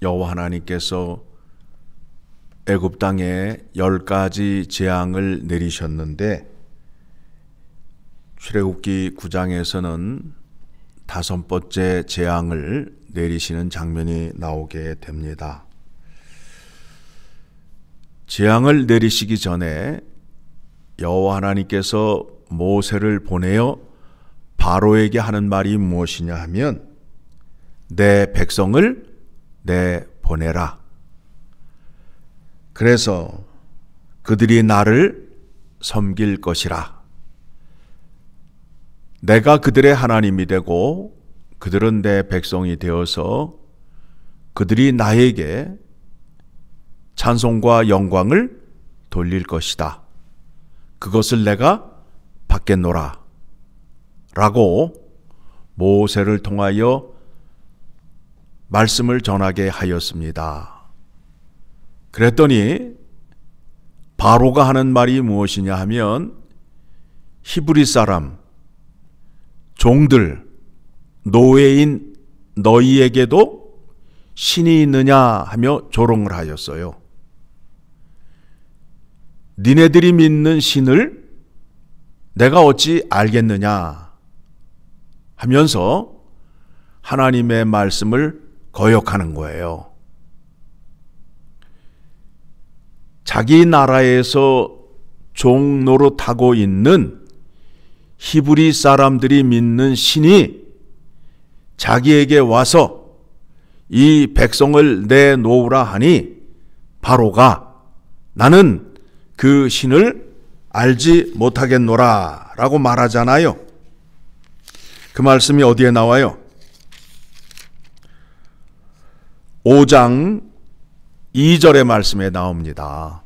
여호와 하나님께서 애굽 땅에 10가지 재앙을 내리셨는데 출애굽기 9장에서는 5번째 재앙을 내리시는 장면이 나오게 됩니다. 재앙을 내리시기 전에 여호와 하나님께서 모세를 보내어 바로에게 하는 말이 무엇이냐 하면 내 백성을 내보내라. 그래서 그들이 나를 섬길 것이라. 내가 그들의 하나님이 되고 그들은 내 백성이 되어서 그들이 나에게 찬송과 영광을 돌릴 것이다. 그것을 내가 받겠노라. 라고 모세를 통하여 말씀을 전하게 하였습니다. 그랬더니 바로가 하는 말이 무엇이냐 하면 히브리 사람, 종들, 노예인 너희에게도 신이 있느냐 하며 조롱을 하였어요. 니네들이 믿는 신을 내가 어찌 알겠느냐 하면서 하나님의 말씀을 거역하는 거예요. 자기 나라에서 종 노릇하고 있는 히브리 사람들이 믿는 신이 자기에게 와서 이 백성을 내놓으라 하니 바로가 나는 그 신을 알지 못하겠노라 라고 말하잖아요. 그 말씀이 어디에 나와요? 5장 2절의 말씀에 나옵니다.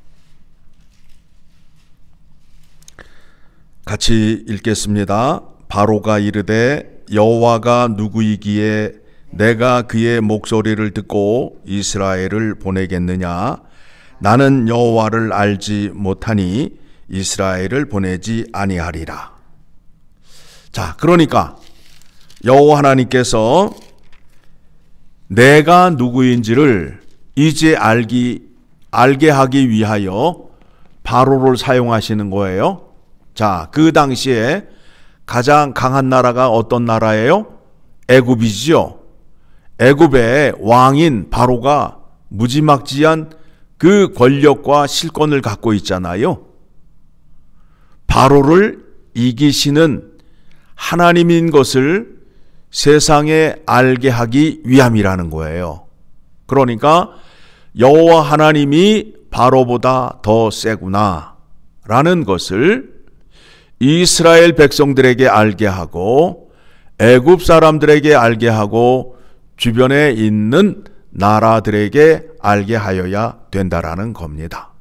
같이 읽겠습니다. 바로가 이르되 여호와가 누구이기에 내가 그의 목소리를 듣고 이스라엘을 보내겠느냐? 나는 여호와를 알지 못하니 이스라엘을 보내지 아니하리라. 자, 그러니까 여호와 하나님께서 내가 누구인지를 이제 알게 하기 위하여 바로를 사용하시는 거예요. 자, 그 당시에 가장 강한 나라가 어떤 나라예요? 애굽이지요. 애굽의 왕인 바로가 무지막지한 그 권력과 실권을 갖고 있잖아요. 바로를 이기시는 하나님인 것을 세상에 알게 하기 위함이라는 거예요. 그러니까 여호와 하나님이 바로보다 더 세구나 라는 것을 이스라엘 백성들에게 알게 하고 애굽 사람들에게 알게 하고 주변에 있는 나라들에게 알게 하여야 된다라는 겁니다.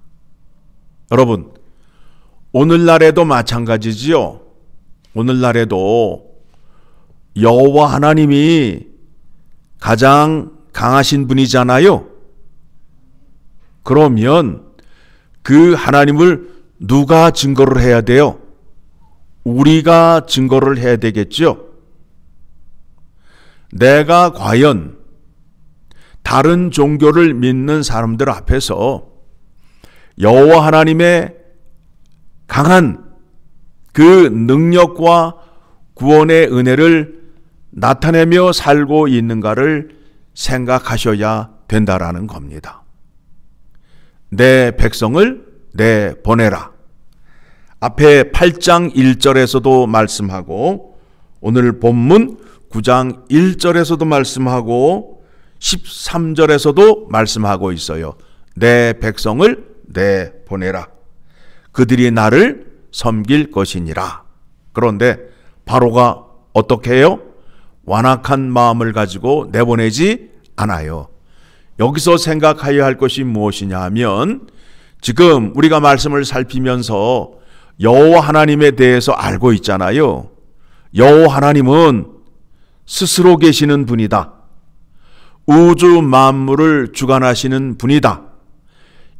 여러분, 오늘날에도 마찬가지지요. 오늘날에도 여호와 하나님이 가장 강하신 분이잖아요. 그러면 그 하나님을 누가 증거를 해야 돼요? 우리가 증거를 해야 되겠죠. 내가 과연 다른 종교를 믿는 사람들 앞에서 여호와 하나님의 강한 그 능력과 구원의 은혜를 나타내며 살고 있는가를 생각하셔야 된다라는 겁니다. 내 백성을 내보내라. 앞에 8장 1절에서도 말씀하고 오늘 본문 9장 1절에서도 말씀하고 13절에서도 말씀하고 있어요. 내 백성을 내보내라. 그들이 나를 섬길 것이니라. 그런데 바로가 어떻게 해요? 완악한 마음을 가지고 내보내지 않아요. 여기서 생각해야 할 것이 무엇이냐 하면 지금 우리가 말씀을 살피면서 여호와 하나님에 대해서 알고 있잖아요. 여호와 하나님은 스스로 계시는 분이다. 우주 만물을 주관하시는 분이다.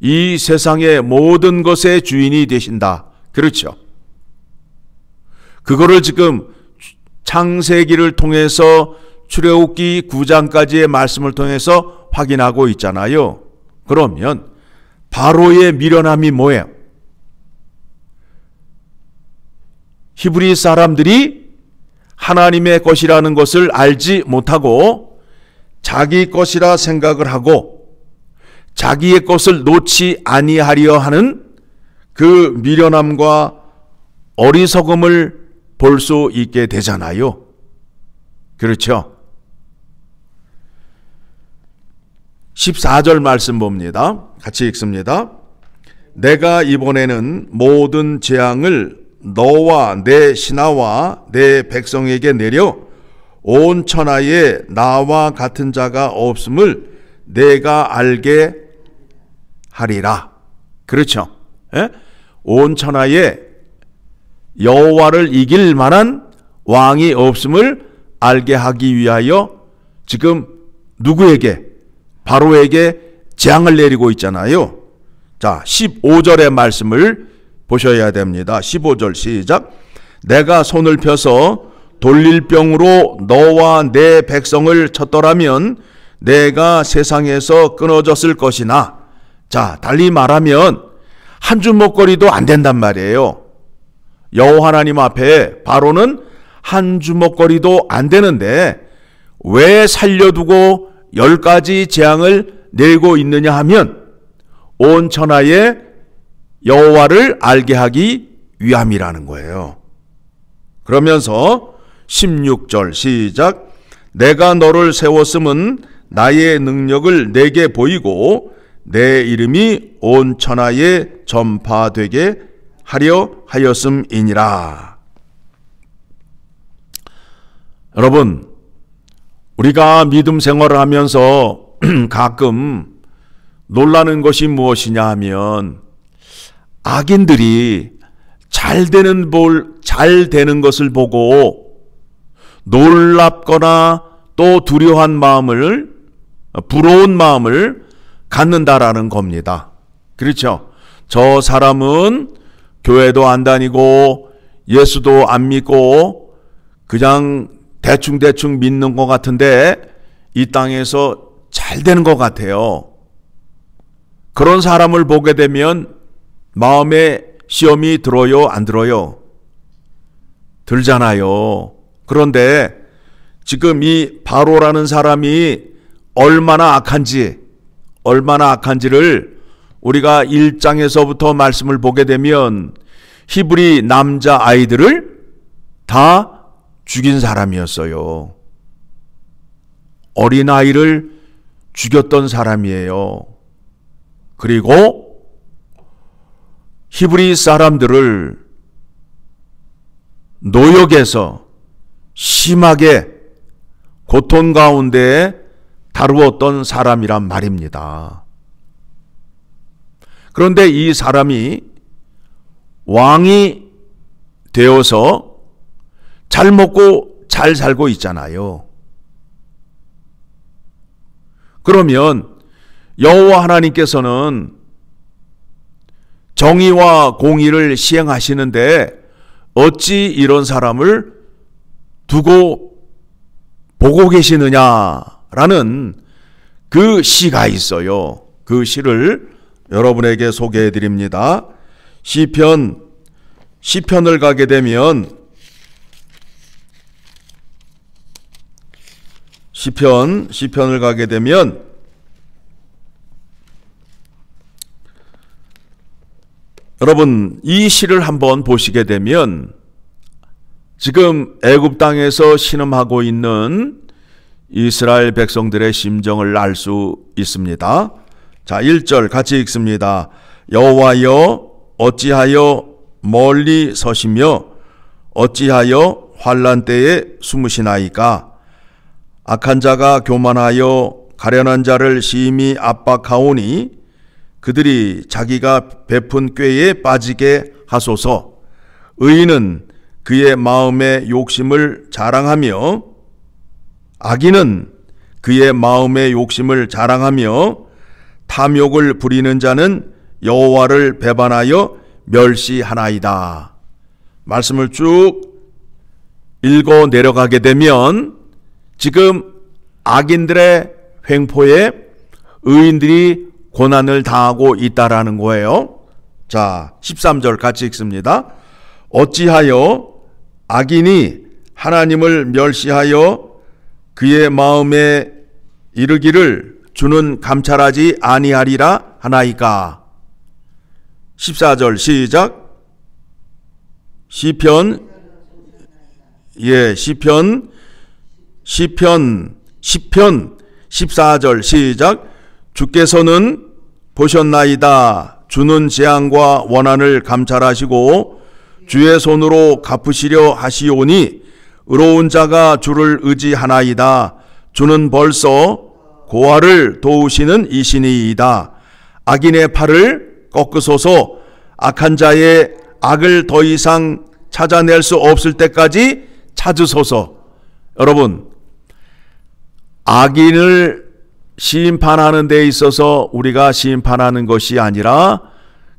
이 세상의 모든 것의 주인이 되신다. 그렇죠? 그거를 지금 창세기를 통해서 출애굽기 9장까지의 말씀을 통해서 확인하고 있잖아요. 그러면 바로의 미련함이 뭐예요? 히브리 사람들이 하나님의 것이라는 것을 알지 못하고 자기 것이라 생각을 하고 자기의 것을 놓지 아니하려 하는 그 미련함과 어리석음을 볼 수 있게 되잖아요. 그렇죠? 14절 말씀 봅니다. 같이 읽습니다. 내가 이번에는 모든 재앙을 너와 내 신하와 내 백성에게 내려 온 천하에 나와 같은 자가 없음을 내가 알게 하리라. 그렇죠? 예? 온 천하에 여호와를 이길 만한 왕이 없음을 알게 하기 위하여 지금 누구에게? 바로에게 재앙을 내리고 있잖아요. 자, 15절의 말씀을 보셔야 됩니다. 15절 시작. 내가 손을 펴서 돌릴 병으로 너와 내 백성을 쳤더라면 내가 세상에서 끊어졌을 것이나, 자, 달리 말하면 한 줌 먹거리도 안 된단 말이에요. 여호와 하나님 앞에 바로는 한 주먹거리도 안 되는데 왜 살려두고 10가지 재앙을 내고 있느냐 하면 온 천하에 여호와를 알게 하기 위함이라는 거예요. 그러면서 16절 시작. 내가 너를 세웠음은 나의 능력을 내게 보이고 내 이름이 온 천하에 전파되게 하려 하였음이니라. 여러분, 우리가 믿음 생활을 하면서 가끔 놀라는 것이 무엇이냐 하면 악인들이 잘 되는 것을 보고 놀랍거나 또 두려워한 마음을, 부러운 마음을 갖는다라는 겁니다. 그렇죠? 저 사람은 교회도 안 다니고 예수도 안 믿고 그냥 대충 믿는 것 같은데 이 땅에서 잘 되는 것 같아요. 그런 사람을 보게 되면 마음에 시험이 들어요, 안 들어요? 들잖아요. 그런데 지금 이 바로라는 사람이 얼마나 악한지를 우리가 1장에서부터 말씀을 보게 되면 히브리 남자 아이들을 다 죽인 사람이었어요. 어린아이를 죽였던 사람이에요. 그리고 히브리 사람들을 노역에서 심하게 고통 가운데 다루었던 사람이란 말입니다. 그런데 이 사람이 왕이 되어서 잘 먹고 잘 살고 있잖아요. 그러면 여호와 하나님께서는 정의와 공의를 시행하시는데 어찌 이런 사람을 두고 보고 계시느냐라는 그 시가 있어요. 그 시를 여러분에게 소개해 드립니다. 시편을 가게 되면 시편을 가게 되면 여러분 이 시를 한번 보시게 되면 지금 애굽 땅에서 신음하고 있는 이스라엘 백성들의 심정을 알 수 있습니다. 자, 1절 같이 읽습니다. 여호와여 어찌하여 멀리 서시며 어찌하여 환난 때에 숨으시나이까? 악한 자가 교만하여 가련한 자를 심히 압박하오니 그들이 자기가 베푼 꾀에 빠지게 하소서. 의인은 그의 마음의 욕심을 자랑하며 악인은 그의 마음의 욕심을 자랑하며 탐욕을 부리는 자는 여호와를 배반하여 멸시하나이다. 말씀을 쭉 읽어 내려가게 되면 지금 악인들의 횡포에 의인들이 고난을 당하고 있다라는 거예요. 자, 13절 같이 읽습니다. 어찌하여 악인이 하나님을 멸시하여 그의 마음에 이르기를 주는 감찰하지 아니하리라 하나이까. 14절 시작. 시편 14절 시작. 주께서는 보셨나이다. 주는 재앙과 원한을 감찰하시고 주의 손으로 갚으시려 하시오니 의로운 자가 주를 의지하나이다. 주는 벌써 고아를 도우시는 이시니이다. 악인의 팔을 꺾으소서. 악한 자의 악을 더 이상 찾아낼 수 없을 때까지 찾으소서. 여러분, 악인을 심판하는 데 있어서 우리가 심판하는 것이 아니라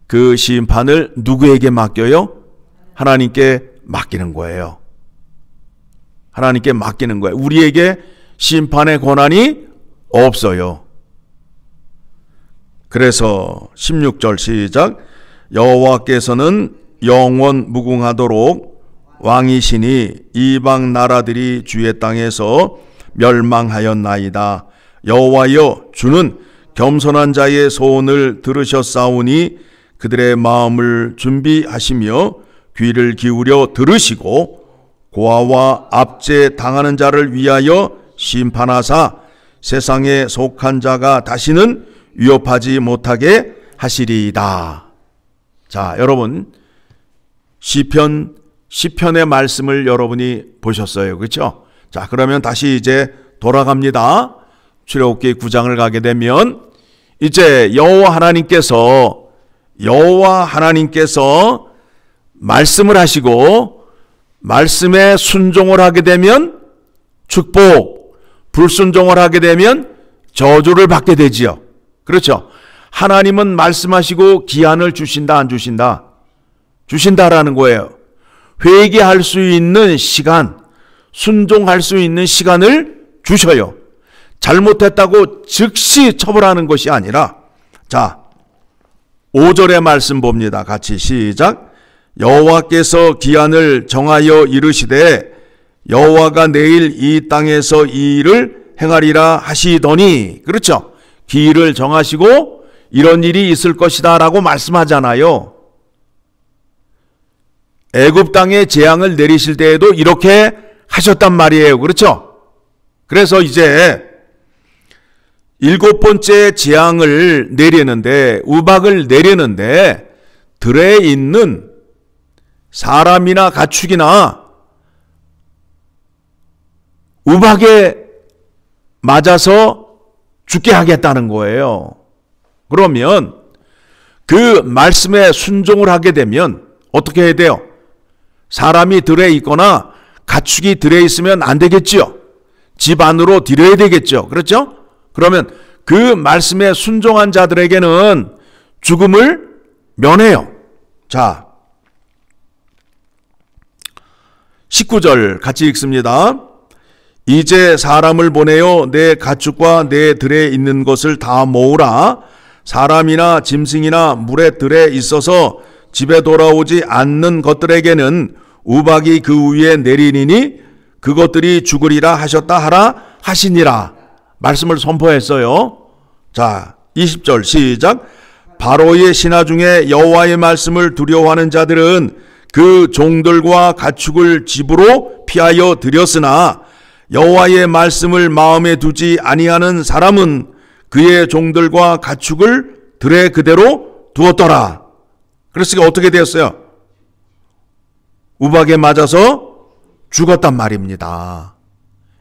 그 심판을 누구에게 맡겨요? 하나님께 맡기는 거예요. 하나님께 맡기는 거예요. 우리에게 심판의 권한이 없어요. 그래서 16절 시작. 여호와께서는 영원 무궁하도록 왕이시니 이방 나라들이 주의 땅에서 멸망하였나이다. 여호와여, 주는 겸손한 자의 소원을 들으셨사오니 그들의 마음을 준비하시며 귀를 기울여 들으시고 고아와 압제 당하는 자를 위하여 심판하사 세상에 속한 자가 다시는 위협하지 못하게 하시리이다. 자, 여러분, 시편의 말씀을 여러분이 보셨어요. 그렇죠? 자, 그러면 다시 이제 돌아갑니다. 출애굽기 9장을 가게 되면 이제 여호와 하나님께서 말씀을 하시고 말씀에 순종을 하게 되면 축복, 불순종을 하게 되면 저주를 받게 되지요. 그렇죠? 하나님은 말씀하시고 기한을 주신다, 안 주신다? 주신다라는 거예요. 회개할 수 있는 시간, 순종할 수 있는 시간을 주셔요. 잘못했다고 즉시 처벌하는 것이 아니라. 자, 5절의 말씀 봅니다. 같이 시작. 여호와께서 기한을 정하여 이르시되 여호와가 내일 이 땅에서 이 일을 행하리라 하시더니. 그렇죠? 기일을 정하시고 이런 일이 있을 것이다 라고 말씀하잖아요. 애굽 땅에 재앙을 내리실 때에도 이렇게 하셨단 말이에요. 그렇죠? 그래서 이제 7번째 재앙을 내리는데, 우박을 내리는데 들에 있는 사람이나 가축이나 우박에 맞아서 죽게 하겠다는 거예요. 그러면 그 말씀에 순종을 하게 되면 어떻게 해야 돼요? 사람이 들에 있거나 가축이 들에 있으면 안 되겠지요. 집 안으로 들여야 되겠죠. 그렇죠? 그러면 그 말씀에 순종한 자들에게는 죽음을 면해요. 자, 19절 같이 읽습니다. 이제 사람을 보내어 내 가축과 내 들에 있는 것을 다 모으라. 사람이나 짐승이나 물의 들에 있어서 집에 돌아오지 않는 것들에게는 우박이 그 위에 내리니 그것들이 죽으리라 하셨다 하라 하시니라. 말씀을 선포했어요. 자, 20절 시작. 바로의 신하 중에 여호와의 말씀을 두려워하는 자들은 그 종들과 가축을 집으로 피하여 들였으나 여호와의 말씀을 마음에 두지 아니하는 사람은 그의 종들과 가축을 들에 그대로 두었더라. 그랬으니까 어떻게 되었어요? 우박에 맞아서 죽었단 말입니다.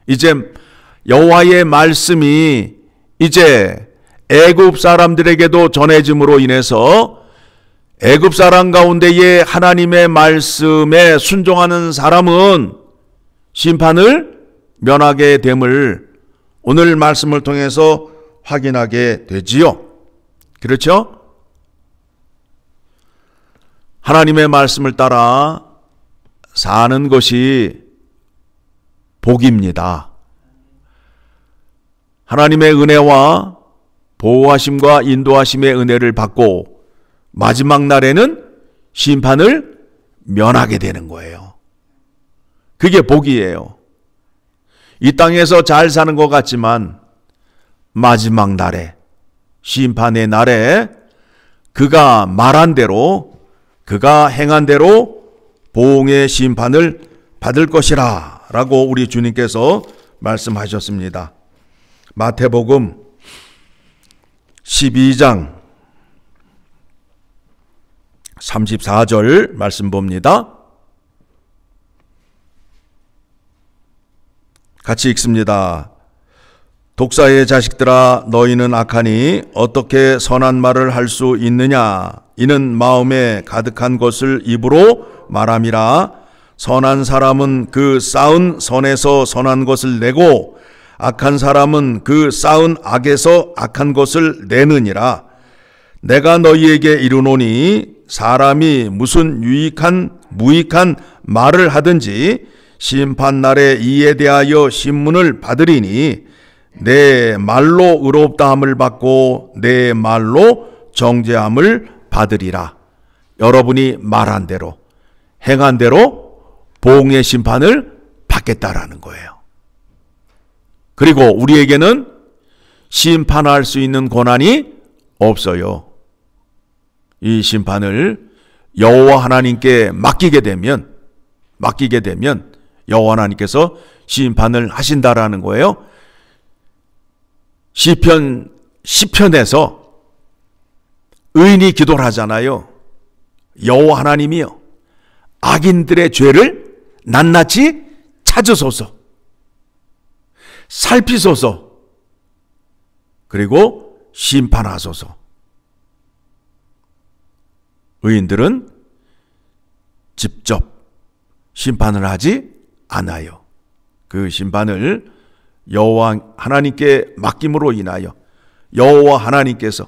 이제 여호와의 말씀이 이제 애굽 사람들에게도 전해짐으로 인해서 애굽 사람 가운데에 하나님의 말씀에 순종하는 사람은 심판을 면하게 됨을 오늘 말씀을 통해서 확인하게 되지요. 그렇죠? 하나님의 말씀을 따라 사는 것이 복입니다. 하나님의 은혜와 보호하심과 인도하심의 은혜를 받고 마지막 날에는 심판을 면하게 되는 거예요. 그게 복이에요. 이 땅에서 잘 사는 것 같지만 마지막 날에, 심판의 날에 그가 말한 대로, 그가 행한 대로 보응의 심판을 받을 것이라 라고 우리 주님께서 말씀하셨습니다. 마태복음 12장 34절 말씀 봅니다. 같이 읽습니다. 독사의 자식들아, 너희는 악하니 어떻게 선한 말을 할 수 있느냐? 이는 마음에 가득한 것을 입으로 말함이라. 선한 사람은 그 쌓은 선에서 선한 것을 내고 악한 사람은 그 쌓은 악에서 악한 것을 내느니라. 내가 너희에게 이르노니 사람이 무슨 무익한 말을 하든지 심판날에 이에 대하여 신문을 받으리니 내 말로 의롭다함을 받고 내 말로 정죄함을 받으리라. 여러분이 말한 대로, 행한 대로 보응의 심판을 받겠다라는 거예요. 그리고 우리에게는 심판할 수 있는 권한이 없어요. 이 심판을 여호와 하나님께 맡기게 되면 여호와 하나님께서 심판을 하신다라는 거예요. 시편 10편에서 의인이 기도를 하잖아요. 여호와 하나님이요, 악인들의 죄를 낱낱이 찾으소서, 살피소서, 그리고 심판하소서. 의인들은 직접 심판을 하지 않아요. 그 심판을 여호와 하나님께 맡김으로 인하여 여호와 하나님께서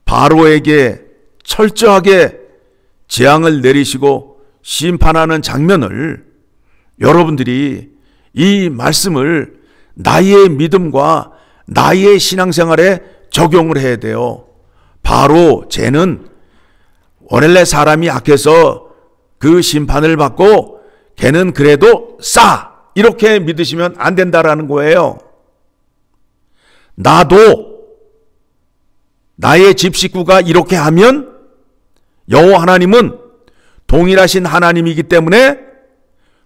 바로에게 철저하게 재앙을 내리시고 심판하는 장면을 여러분들이 이 말씀을 나의 믿음과 나의 신앙생활에 적용을 해야 돼요. 바로 쟤는 원래 사람이 악해서 그 심판을 받고 걔는 그래도 이렇게 믿으시면 안 된다라는 거예요. 나도 나의 집 식구가 이렇게 하면 여호와 하나님은 동일하신 하나님이기 때문에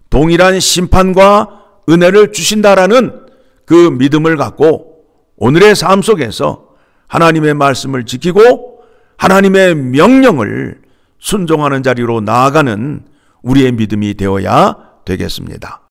동일한 심판과 은혜를 주신다라는 그 믿음을 갖고 오늘의 삶 속에서 하나님의 말씀을 지키고 하나님의 명령을 순종하는 자리로 나아가는 우리의 믿음이 되어야 되겠습니다.